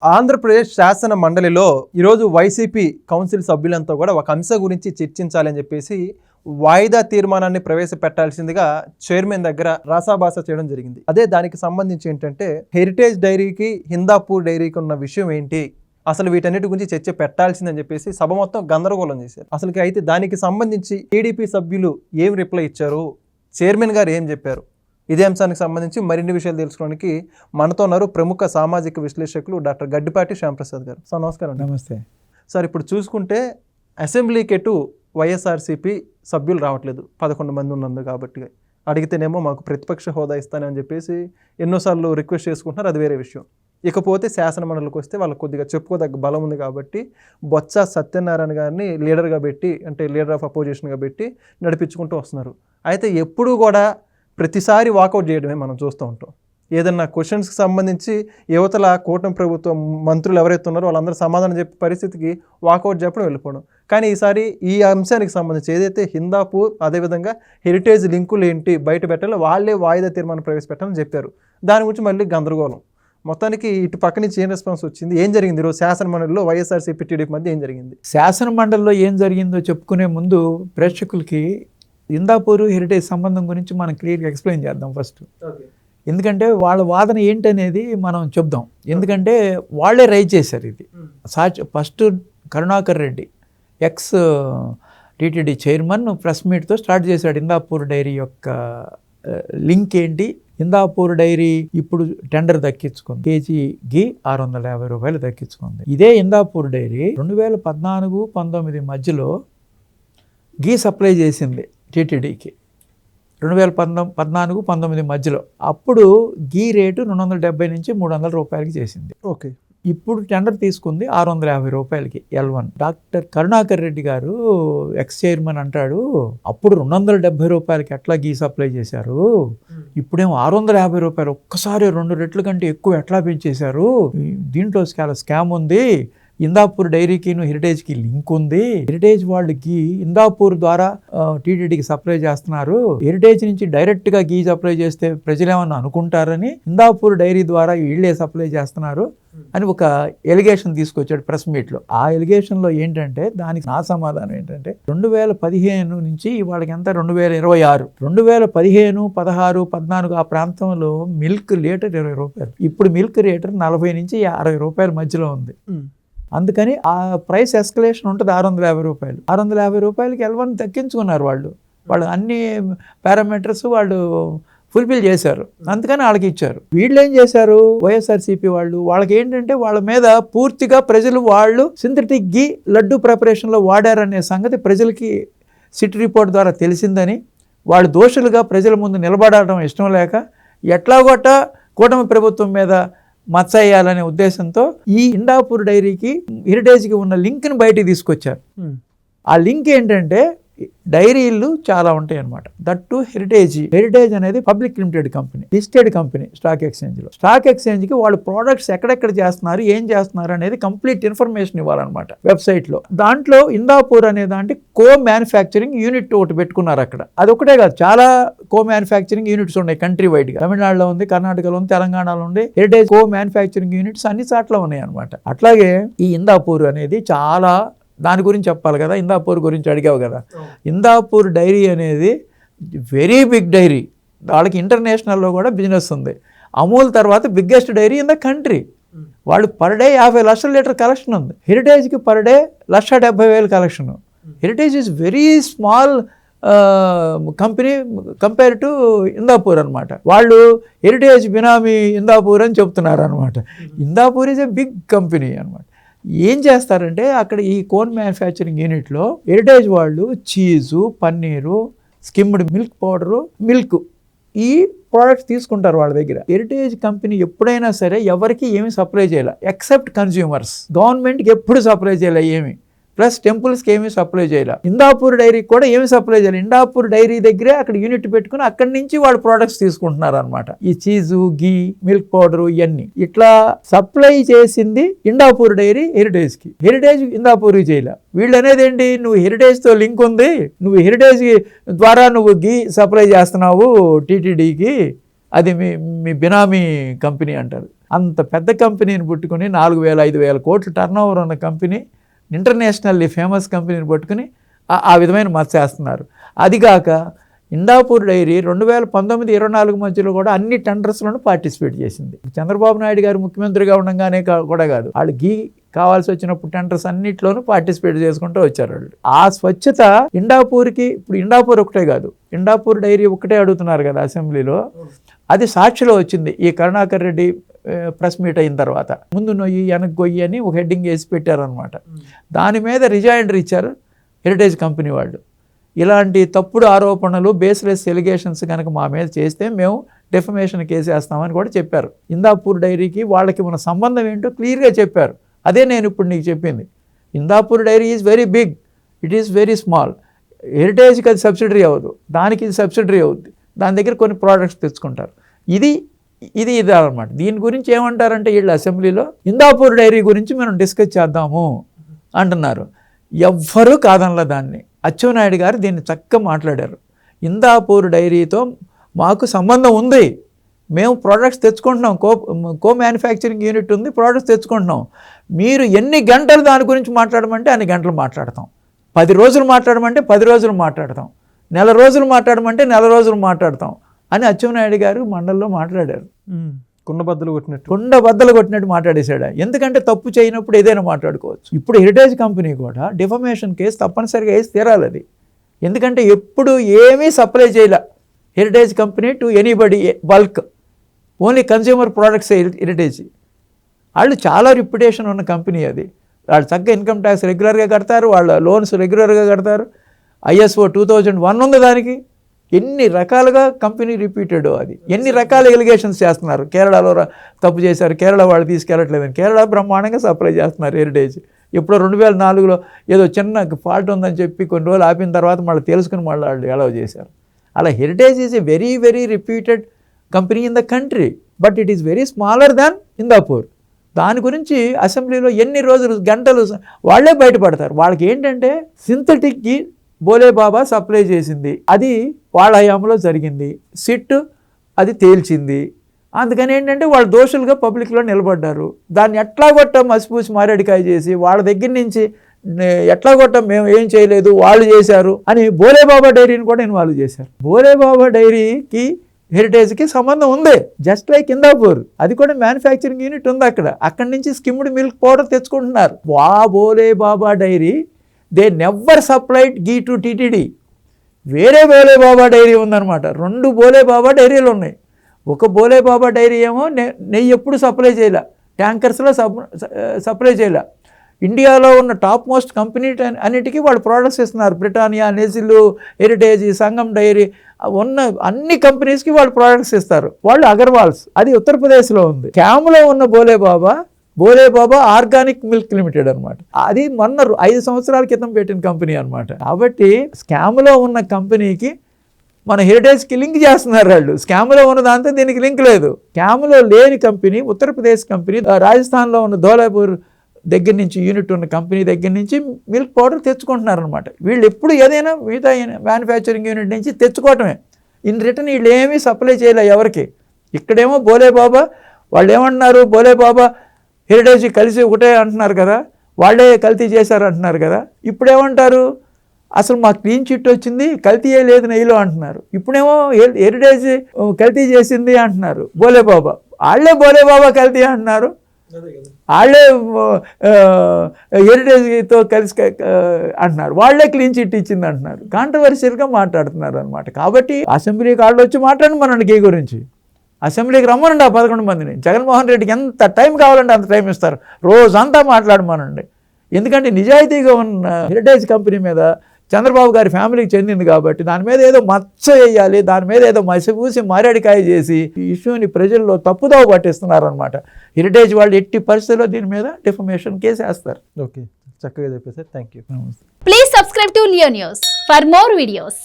ఆంధ్రప్రదేశ్ శాసన మండలిలో ఈరోజు వైసీపీ కౌన్సిల్ సభ్యులంతా కూడా ఒక అంశం గురించి చర్చించాలని చెప్పేసి వాయిదా తీర్మానాన్ని ప్రవేశపెట్టాల్సిందిగా చైర్మన్ దగ్గర రాసాబాస చేయడం జరిగింది. అదే దానికి సంబంధించి ఏంటంటే హెరిటేజ్ డైరీకి హిందాపూర్ డైరీకి ఉన్న విషయం ఏంటి, అసలు వీటన్నిటి గురించి చర్చ పెట్టాల్సిందని చెప్పేసి సభ మొత్తం గందరగోళం చేశారు. అసలుకి అయితే దానికి సంబంధించి టీడీపీ సభ్యులు ఏం రిప్లై ఇచ్చారు, చైర్మన్ గారు ఏం చెప్పారు, ఇదే అంశానికి సంబంధించి మరిన్ని విషయాలు తెలుసుకోవడానికి మనతో ఉన్నారు ప్రముఖ సామాజిక విశ్లేషకులు డాక్టర్ గడ్డిపాటి శ్యాంప్రసాద్ గారు. సార్ నమస్కారం. నమస్తే సార్, ఇప్పుడు చూసుకుంటే అసెంబ్లీకి ఎటు వైఎస్ఆర్సీపీ సభ్యులు రావట్లేదు, 11 మంది ఉన్నందు కాబట్టి. అడిగితేనేమో మాకు ప్రతిపక్ష హోదా ఇస్తానని చెప్పేసి ఎన్నోసార్లు రిక్వెస్ట్ చేసుకుంటున్నారు, అది వేరే విషయం. ఇకపోతే శాసనమండలికి వస్తే వాళ్ళకి కొద్దిగా చెప్పుకోదగ్గ బలం ఉంది కాబట్టి బొత్స సత్యనారాయణ గారిని లీడర్గా పెట్టి, అంటే లీడర్ ఆఫ్ అపోజిషన్గా పెట్టి నడిపించుకుంటూ వస్తున్నారు. అయితే ఎప్పుడూ కూడా ప్రతిసారి వాకౌట్ చేయడమే మనం చూస్తూ ఉంటాం. ఏదన్నా క్వశ్చన్స్కి సంబంధించి యువతల కూటమి ప్రభుత్వం మంత్రులు ఎవరైతే ఉన్నారో వాళ్ళందరూ సమాధానం చెప్పే పరిస్థితికి వాకౌట్ చెప్పడం వెళ్ళిపోవడం. కానీ ఈసారి ఈ అంశానికి సంబంధించి ఏదైతే హిందాపూర్ అదేవిధంగా హెరిటేజ్ లింకులు ఏంటి బయట పెట్టాలో వాళ్ళే వాయిదా తీర్మానం ప్రవేశపెట్టాలని చెప్పారు. దాని గురించి మళ్ళీ గందరగోళం. మొత్తానికి ఇటు పక్క నుంచి ఏం రెస్పాన్స్ వచ్చింది, ఏం జరిగింది ఈరోజు శాసనమండలిలో వైఎస్ఆర్సీపీ టీడీపీ మధ్య ఏం జరిగింది? శాసనమండలిలో ఏం జరిగిందో చెప్పుకునే ముందు ప్రేక్షకులకి హిందాపూర్ హెరిటేజ్ సంబంధం గురించి మనం క్లియర్గా ఎక్స్ప్లెయిన్ చేద్దాం ఫస్ట్. ఎందుకంటే వాళ్ళ వాదన ఏంటనేది మనం చెప్దాం. ఎందుకంటే వాళ్ళే రైజ్ చేశారు ఇది. First Karunakar Reddy ex TTD chairman press మీట్తో స్టార్ట్ చేశాడు. హిందాపూర్ డైరీ యొక్క లింక్ ఏంటి, హిందాపూర్ డైరీ ఇప్పుడు టెండర్ దక్కించుకుంది, కేజీ ఘీ 650 రూపాయలు దక్కించుకుంది. ఇదే హిందాపూర్ డైరీ 2014-19 మధ్యలో ఘీ సప్లై చేసింది టీటీడీకి. 2014-19 మధ్యలో అప్పుడు ఘీ రేటు 270 నుంచి 300 రూపాయలకి చేసింది. ఓకే, ఇప్పుడు టెండర్ తీసుకుంది 650 రూపాయలకి L1. డాక్టర్ కరుణాకర్ రెడ్డి గారు ఎక్స్ చైర్మన్ అంటాడు, అప్పుడు 270 రూపాయలకి ఎట్లా ఘీ సప్లై చేశారు, ఇప్పుడేమో 650 రూపాయలు, ఒక్కసారి 2 రెట్ల కంటే ఎక్కువ ఎట్లా పెంచేశారు, దీంట్లో చాలా స్కామ్ ఉంది, హిందాపూర్ డైరీకి హెరిటేజ్కి లింక్ ఉంది, హెరిటేజ్ వాళ్ళకి హిందాపూర్ ద్వారా టీటీడీకి సప్లై చేస్తున్నారు, హెరిటేజ్ నుంచి డైరెక్ట్గా ఘీ సప్లై చేస్తే ప్రజలు ఏమన్నా అనుకుంటారని హిందాపూర్ డైరీ ద్వారా వీళ్ళే సప్లై చేస్తున్నారు అని ఒక ఎలిగేషన్ తీసుకొచ్చాడు ప్రెస్ మీట్లో. ఆ ఎలిగేషన్లో ఏంటంటే దానికి నా సమాధానం ఏంటంటే 2015 నుంచి వాళ్ళకి ఎంత 2026, 2015, 16, 14 ఆ ప్రాంతంలో మిల్క్ లీటర్ 20 రూపాయలు, ఇప్పుడు మిల్క్ లీటర్ 40 నుంచి 60 రూపాయల మధ్యలో ఉంది. అందుకని ఆ ప్రైస్ ఎస్కలేషన్ ఉంటుంది 650 రూపాయలు. 650 రూపాయలకి L1 తగ్గించుకున్నారు వాళ్ళు అన్ని పారామీటర్స్ వాళ్ళు ఫుల్ఫిల్ చేశారు, అందుకని వాళ్ళకి ఇచ్చారు. వీళ్ళు ఏం చేశారు, వైఎస్ఆర్సీపీ వాళ్ళకి ఏంటంటే వాళ్ళ మీద పూర్తిగా ప్రజలు వాళ్ళు సింథటిక్ ఘీ లడ్డు ప్రిపరేషన్లో వాడారనే సంగతి ప్రజలకి సిటీ రిపోర్ట్ ద్వారా తెలిసిందని, వాళ్ళు దోషులుగా ప్రజల ముందు నిలబడటం ఇష్టం లేక ఎట్లాగొట్ట కూటమి ప్రభుత్వం మీద మచ్చయ్యాలనే ఉద్దేశంతో ఈ హిందాపూర్ డైరీకి హెరిటేజ్కి ఉన్న లింక్ని బయటికి తీసుకొచ్చారు. ఆ లింక్ ఏంటంటే డైరీలు చాలా ఉంటాయి అన్నమాట. దట్టు హెరిటేజ్ అనేది public limited company, listed company stock ఎక్స్చేంజ్కి వాళ్ళు ప్రోడక్ట్స్ ఎక్కడెక్కడ చేస్తున్నారు, ఏం చేస్తున్నారు అనేది కంప్లీట్ ఇన్ఫర్మేషన్ ఇవ్వాలన్నమాట వెబ్సైట్లో. దాంట్లో హిందాపూర్ అనే దాంట్లో కో మ్యానుఫ్యాక్చరింగ్ యూనిట్ ఒకటి పెట్టుకున్నారు అక్కడ. అది ఒకటే కాదు, చాలా కో మ్యానుఫ్యాక్చరింగ్ యూనిట్స్ ఉన్నాయి కంట్రీ వైడ్గా. తమిళనాడులో ఉంది, కర్ణాటకలో ఉంది, తెలంగాణలో ఉంది. హెరిటేజ్ కో మ్యానుఫ్యాక్చరింగ్ యూనిట్స్ అన్ని చోట్ల ఉన్నాయి అనమాట. అట్లాగే ఈ హిందాపూర్ అనేది చాలా, దాని గురించి చెప్పాలి కదా, హిందాపూర్ గురించి అడిగావు కదా. హిందాపూర్ డైరీ అనేది వెరీ బిగ్ డైరీ, వాళ్ళకి ఇంటర్నేషనల్లో కూడా బిజినెస్ ఉంది. అమూల్ తర్వాత biggest dairy in the country. వాళ్ళు పర్ డే 50 లక్షల లీటర్ కలెక్షన్ ఉంది. హెరిటేజ్కి per day 1,70,000 collection. Heritage is very small company compare to Hindapur అనమాట. వాళ్ళు హెరిటేజ్ బినామీ హిందాపూర్ అని చెప్తున్నారు అనమాట. Hindapur is a big company అనమాట. ఏం చేస్తారంటే అక్కడ ఈ కోన్ మ్యానుఫ్యాక్చరింగ్ యూనిట్లో హెరిటేజ్ వాళ్ళు cheese, paneer, skimmed milk powder, milk ఈ ప్రోడక్ట్స్ తీసుకుంటారు వాళ్ళ దగ్గర. హెరిటేజ్ కంపెనీ ఎప్పుడైనా సరే ఎవరికి ఏమి సప్లై చేయాలి ఎక్సెప్ట్ కన్స్యూమర్స్. గవర్నమెంట్కి ఎప్పుడు సప్లై చేయాలి ఏమి, ప్లస్ టెంపుల్స్కి ఏమీ సప్లై చేయాలి. హిందాపూర్ డైరీకి కూడా ఏమి సప్లై చేయాలి, హిందాపూర్ డైరీ దగ్గరే అక్కడ యూనిట్ పెట్టుకుని అక్కడి నుంచి వాళ్ళు ప్రోడక్ట్స్ తీసుకుంటున్నారు అనమాట. ఈ చీజు, ఘీ, మిల్క్ పౌడరు ఇవన్నీ ఇట్లా సప్లై చేసింది హిందాపూర్ డైరీ హెరిటేజ్కి. హెరిటేజ్ హిందాపూర్కి చేయాలి. వీళ్ళు అనేది ఏంటి, నువ్వు హెరిటేజ్తో లింక్ ఉంది, నువ్వు హెరిటేజ్ ద్వారా నువ్వు ఘీ సప్లై చేస్తున్నావు టీటీడీకి, అది మీ బినామీ కంపెనీ అంటారు. అంత పెద్ద కంపెనీని పుట్టుకుని 4,000-5,000 కోట్ల టర్న్ ఓవర్ ఉన్న కంపెనీ, ఇంటర్నేషనల్లీ ఫేమస్ కంపెనీని పట్టుకుని ఆ విధమైన మచ్చ చేస్తున్నారు. అదిగాక ఇండాపూర్ డైరీ 2019-24 మధ్యలో కూడా అన్ని టెండర్స్లోనూ పార్టిసిపేట్ చేసింది. చంద్రబాబు నాయుడు గారు ముఖ్యమంత్రిగా ఉండగానే కూడా కాదు, వాళ్ళు కావాల్సి వచ్చినప్పుడు టెండర్స్ అన్నిట్లోనూ పార్టిసిపేట్ చేసుకుంటూ వచ్చారు వాళ్ళు. ఆ స్వచ్ఛత ఇండాపూర్కి, ఇప్పుడు ఇండాపూర్ ఒకటే కాదు, ఇండాపూర్ డైరీ ఒకటే అడుగుతున్నారు కదా అసెంబ్లీలో, అది సాక్షిలో వచ్చింది ఈ కరుణాకర్ రెడ్డి ప్రెస్ మీట్ అయిన తర్వాత. ముందు నొయ్యి వెనక్కి గొయ్యి అని ఒక హెడ్డింగ్ వేసి పెట్టారనమాట. దాని మీద రిజైండర్ ఇచ్చారు హెరిటేజ్ కంపెనీ వాళ్ళు. ఇలాంటి తప్పుడు ఆరోపణలు, బేస్లెస్ ఎలిగేషన్స్ కనుక మా మీద చేస్తే మేము డెఫమేషన్ కేసు వేస్తామని కూడా చెప్పారు. ఇందాపూర్ డైరీకి వాళ్ళకి ఉన్న సంబంధం ఏంటో క్లియర్గా చెప్పారు. అదే నేను ఇప్పుడు నీకు చెప్పింది. Indapur dairy is very big, it is very small. హెరిటేజ్కి అది సబ్సిడరీ అవ్వదు, దానికి ఇది సబ్సిడరీ అవుద్ది. దాని దగ్గర కొన్ని ప్రోడక్ట్స్ తెచ్చుకుంటారు. ఇది అనమాట. దీని గురించి ఏమంటారంటే వీళ్ళు అసెంబ్లీలో ఇందాపూర్ డైరీ గురించి మనం డిస్కస్ చేద్దాము అంటున్నారు. ఎవ్వరూ కాదనలా దాన్ని. అచ్చెన్నాయుడు గారు దీన్ని చక్కగా మాట్లాడారు. ఇందాపూర్ డైరీతో మాకు సంబంధం ఉంది, మేము ప్రోడక్ట్స్ తెచ్చుకుంటున్నాం, కో మ్యానుఫ్యాక్చరింగ్ యూనిట్ ఉంది, ప్రోడక్ట్స్ తెచ్చుకుంటున్నాం. మీరు ఎన్ని గంటలు దాని గురించి మాట్లాడమంటే అన్ని గంటలు మాట్లాడతాం, 10 రోజులు మాట్లాడమంటే 10 రోజులు మాట్లాడతాం, నెల రోజులు మాట్లాడమంటే నెల రోజులు మాట్లాడతాం అని అచ్చెన్నాయుడు గారు మండలిలో మాట్లాడారు. కుండబద్దలు కొట్టినట్టు మాట్లాడేశాడు. ఎందుకంటే తప్పు చేయనప్పుడు ఏదైనా మాట్లాడుకోవచ్చు. ఇప్పుడు హెరిటేజ్ కంపెనీ కూడా డిఫమేషన్ కేసు తప్పనిసరిగా వేసి తీరాలి అది. ఎందుకంటే ఎప్పుడు ఏమీ సప్లై చేయలే heritage company to anybody bulk, only consumer products heritage. వాళ్ళు చాలా రిప్యుటేషన్ ఉన్న కంపెనీ అది. వాళ్ళు చక్కగా ఇన్కమ్ ట్యాక్స్ రెగ్యులర్గా కడతారు, వాళ్ళ లోన్స్ రెగ్యులర్గా కడతారు, ISO 2001 ఉంది దానికి. ఎన్ని రకాలుగా కంపెనీ రిపీటెడ్ అది, ఎన్ని రకాల ఎలిగేషన్స్ చేస్తున్నారు. కేరళలో తప్పు చేశారు, కేరళ వాళ్ళు తీసుకెళ్ళట్లేదని, కేరళ బ్రహ్మాండంగా సప్లై చేస్తున్నారు హెరిటేజ్. ఎప్పుడో 2004లో ఏదో చిన్న ఫాల్ట్ ఉందని చెప్పి కొన్ని రోజులు ఆపిన తర్వాత మళ్ళీ తెలుసుకుని మళ్ళీ వాళ్ళు అలౌ చేశారు. అలా heritage is a very very repeated company in the country, but it is very smaller than Indapur. దాని గురించి అసెంబ్లీలో ఎన్ని రోజులు గంటలు వాళ్ళే బయటపడతారు. వాళ్ళకి ఏంటంటే సింథటిక్కి బోలేబాబా సప్లై చేసింది, అది వాళ్ళ హయాంలో జరిగింది, సిట్ అది తేల్చింది. అందుకని ఏంటంటే వాళ్ళు దోషులుగా పబ్లిక్లో నిలబడ్డారు. దాన్ని ఎట్లా కొట్టం మసిపూసి మారేడికాయ చేసి వాళ్ళ దగ్గర నుంచి ఎట్లా కొట్టం మేము ఏం చేయలేదు వాళ్ళు చేశారు అని బోలేబాబా డైరీని కూడా ఇన్వాల్వ్ చేశారు. బోలేబాబా డైరీకి హెరిటేజ్కి సంబంధం ఉంది, జస్ట్ లైక్ ఇందాపూర్. అది కూడా మ్యానుఫ్యాక్చరింగ్ యూనిట్ ఉంది అక్కడి నుంచి స్కిమ్డ్ మిల్క్ పౌడర్ తెచ్చుకుంటున్నారు. Bholebaba dairy they never supplied ghee to TTD. వేరే బోలేబాబా డైరీ ఉందన్నమాట. 2 బోలేబాబా డైరీలు ఉన్నాయి. ఒక బోలేబాబా డైరీ ఏమో నెయ్యి ఎప్పుడు సప్లై చేయలే, ట్యాంకర్స్లో సప్లై చేయలే. ఇండియాలో ఉన్న టాప్ మోస్ట్ కంపెనీ అన్నిటికీ వాళ్ళు ప్రోడక్ట్స్ ఇస్తున్నారు. బ్రిటానియా, నెజిల్, హెరిటేజ్, సంగం డైరీ ఉన్న అన్ని కంపెనీస్కి వాళ్ళు ప్రోడక్ట్స్ ఇస్తారు. వాళ్ళు అగర్వాల్స్, అది ఉత్తరప్రదేశ్లో ఉంది. క్యామ్లో ఉన్న బోలేబాబా ఆర్గానిక్ మిల్క్ లిమిటెడ్ అనమాట. అది మొన్న 5 సంవత్సరాల క్రితం పెట్టిన కంపెనీ అనమాట. కాబట్టి స్కామ్లో ఉన్న కంపెనీకి మన హెరిటేజ్కి లింక్ చేస్తున్నారు వాళ్ళు. స్కామ్లో ఉన్న దాంతో దీనికి లింక్ లేదు. స్కామ్లో లేని కంపెనీ ఉత్తరప్రదేశ్ కంపెనీ, రాజస్థాన్లో ఉన్న ధోలాపూర్ దగ్గర నుంచి యూనిట్ ఉన్న కంపెనీ దగ్గర నుంచి మిల్క్ పౌడర్ తెచ్చుకుంటున్నారనమాట. వీళ్ళు ఎప్పుడు ఏదైనా మిగతా మ్యానుఫ్యాక్చరింగ్ యూనిట్ నుంచి తెచ్చుకోవటమే. ఇన్ రిటర్న్ వీళ్ళు ఏమీ సప్లై చేయలే ఎవరికి. ఇక్కడేమో బోలేబాబా వాళ్ళు ఏమంటున్నారు, బోలేబాబా హెరిటేజ్ కలిసి ఒకటే అంటున్నారు కదా, వాళ్ళే కల్తీ చేశారు అంటున్నారు కదా. ఇప్పుడేమంటారు, అసలు మాకు క్లీన్ చిట్ వచ్చింది, కల్తీ లేదు నెయ్యిలో అంటున్నారు. ఇప్పుడేమో హెరిటేజ్ కల్తీ చేసింది అంటున్నారు బోలేబాబా. వాళ్ళే బోలేబాబా కల్తీ అంటున్నారు, వాళ్ళే హెరిటేజ్తో కలిసి అంటున్నారు, వాళ్ళే క్లీన్ చిట్ ఇచ్చింది అంటున్నారు. కాంట్రవర్షియల్గా మాట్లాడుతున్నారు అనమాట. కాబట్టి అసెంబ్లీకి వాళ్ళు వచ్చి మాట్లాడండి మనండి ఈ గురించి. అసెంబ్లీకి రమ్మనండి ఆ 11 మందిని. జగన్మోహన్ రెడ్డికి ఎంత టైం కావాలంటే అంత టైం ఇస్తారు, రోజంతా మాట్లాడమనండి. ఎందుకంటే నిజాయితీగా ఉన్న హెరిటేజ్ కంపెనీ మీద చంద్రబాబు గారి ఫ్యామిలీకి చెందింది కాబట్టి దాని మీద ఏదో మచ్చ వేయాలి, దాని మీద ఏదో మసిపూసి మారేడికాయ చేసి ఈ ఇష్యూని ప్రజల్లో తప్పుదోవ పట్టిస్తున్నారనమాట. హెరిటేజ్ వాళ్ళు ఎట్టి పరిస్థితుల్లో దీని మీద డిఫమేషన్ కేసు వేస్తారు. ఓకే, చక్కగా చెప్పేసారు. Thank you. Please subscribe to Leo news for more videos.